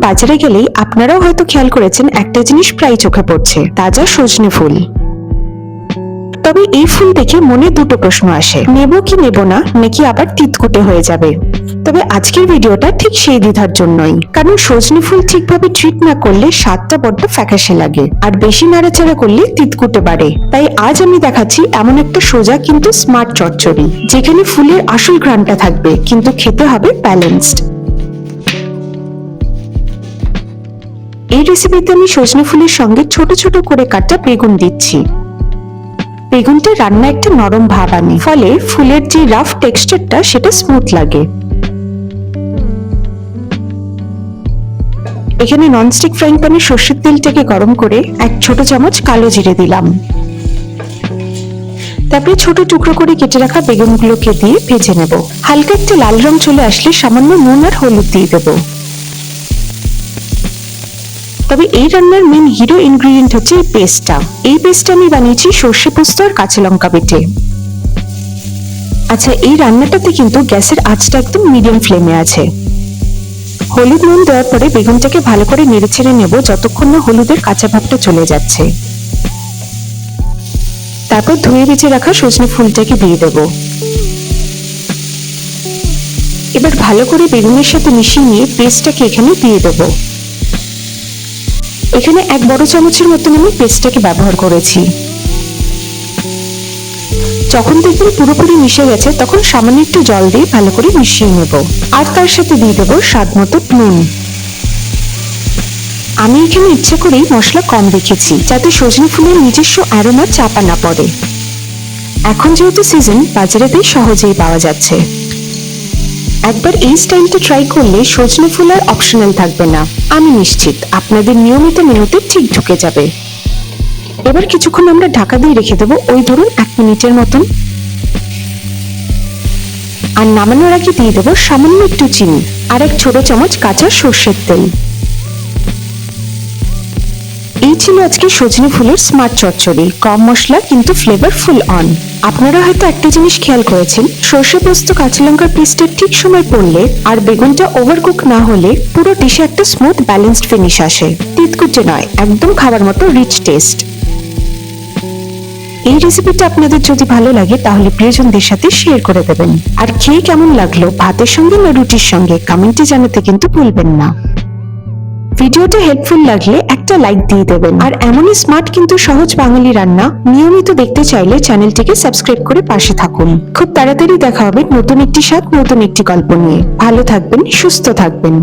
বাজারে গেলেই আপনারাও হয়তো খেয়াল করেছেন একটা জিনিস প্রায় চোখে পড়ছে, তাজা সজনে ফুল। তবে এই ফুল দেখে মনে দুটো প্রশ্ন আসে, নেব কি নেব না, নাকি আবার তিতকুটে হয়ে যাবে। তবে আজকের ভিডিওটা ঠিক সেই দ্বিধার জন্যই, কারণ সজনে ফুল ঠিকভাবে ট্রিট না করলে স্বাদটা বড্ড ফ্যাকাশে লাগে, আর বেশি নাড়াচাড়া করলে তিতকুটে বাড়ে। তাই আজ আমি দেখাচ্ছি এমন একটা সোজা কিন্তু স্মার্ট চচ্চড়ি, যেখানে ফুলের আসল ঘ্রাণটা থাকবে কিন্তু খেতে হবে ব্যালেন্সড। এই রেসিপিতে আমি সজনে ফুলের সঙ্গে ছোট ছোট করে কাটা বেগুন দিচ্ছি। বেগুনটা রান্না একটা নরম ভাব আনে, ফলে ফুলের যে রাফ টেক্সচারটা সেটা স্মুথ লাগে। এখানে ননস্টিক ফ্রাইং প্যানে সর্ষের তেলটাকে গরম করে এক ছোট চামচ কালো জিরে দিলাম। তারপরে ছোট টুকরো করে কেটে রাখা বেগুনগুলোকে দিয়ে ভেজে নেব। হালকা একটা লাল রং চলে আসলে সামান্য নুন আর হলুদ দিয়ে দেব। তবে এই রান্নার মেন হিরো ইনগ্রেডিয়েন্ট হচ্ছে এই পেস্টটা। এই পেস্টটা আমি বানিয়েছি সর্ষে পোস্ত আর কাঁচা লঙ্কা বেটে। আচ্ছা, এই রান্নাটাতে কিন্তু গ্যাসের আঁচটা একদম মিডিয়াম ফ্লেমে আছে। হলুদ নুন দেওয়ার পরে বেগুনটাকে ভালো করে নেড়েচেড়ে নেব যতক্ষণ না হলুদের কাঁচা ভাবটা চলে যাচ্ছে। তারপর ধুয়ে বেঁচে রাখা সজনে ফুলটাকে দিয়ে দেব। এবার ভালো করে বেগুনের সাথে মিশিয়ে নিয়ে পেস্টটাকে এখানে দিয়ে দেব। এখানে এক বড় চামচের মতন আমি পেস্টটাকে ব্যবহার করেছি। যখন দেখবেন পুরোপুরি মিশে গেছে তখন সামান্য একটু জল দিয়ে ভালো করে মিশিয়ে নেব, আর তার সাথে দিয়ে দেবো স্বাদ মতো নুন। আমি এখানে ইচ্ছে করেই মশলা কম রেখেছি, যাতে সজনে ফুলের নিজস্ব অ্যারোমা চাপা না পড়ে। এখন যেহেতু সিজন, বাজারে বেশ সহজেই পাওয়া যাচ্ছে। একবার এই স্টাইলটা ট্রাই করলে সজনে ফুল আর অপশনাল থাকবে না, আমি নিশ্চিত আপনাদের নিয়মিত মেনুতে ঠিক ঢুকে যাবে। এবার কিছুক্ষণ আমরা ঢাকা দিয়ে রেখে দেবো, ওই ধরুন 1 মিনিটের মতন। আর নামানোর আগে দিয়ে দেবো সামান্য একটু চিনি আর এক ছোট চামচ কাঁচা সর্ষের তেল। এই ছিল আজকে সজনে ফুলের স্মার্ট চচ্চড়ি, কম মশলা কিন্তু ফ্লেভার ফুল অন। আপনারা হয়তো একটা জিনিস খেয়াল করেছেন, সর্ষে পোস্ত কাঁচা লঙ্কার পেস্টের ঠিক সময় পড়লে আর বেগুনটা ওভারকুক না হলে পুরো ডিশে একটা স্মুথ ব্যালেন্সড ফিনিশ আসে। তিতকুটে নয়, একদম খাবার মতো রিচ টেস্ট। এই রেসিপিটা আপনাদের যদি ভালো লাগে তাহলে প্রিয়জনদের সাথে শেয়ার করে দেবেন। আর খেয়ে কেমন লাগলো ভাতের সঙ্গে না রুটির সঙ্গে কমেন্টে জানাতে কিন্তু ভুলবেন না। ভিডিওটা হেল্পফুল লাগলে একটা লাইক দিয়ে দেবেন। আর এমনই স্মার্ট কিন্তু সহজ বাঙালি রান্না নিয়মিত দেখতে চাইলে চ্যানেলটিকে সাবস্ক্রাইব করে পাশে থাকুন। খুব তাড়াতাড়ি দেখা হবে নতুন একটি স্বাদ, নতুন একটি গল্প নিয়ে। ভালো থাকবেন, সুস্থ থাকবেন।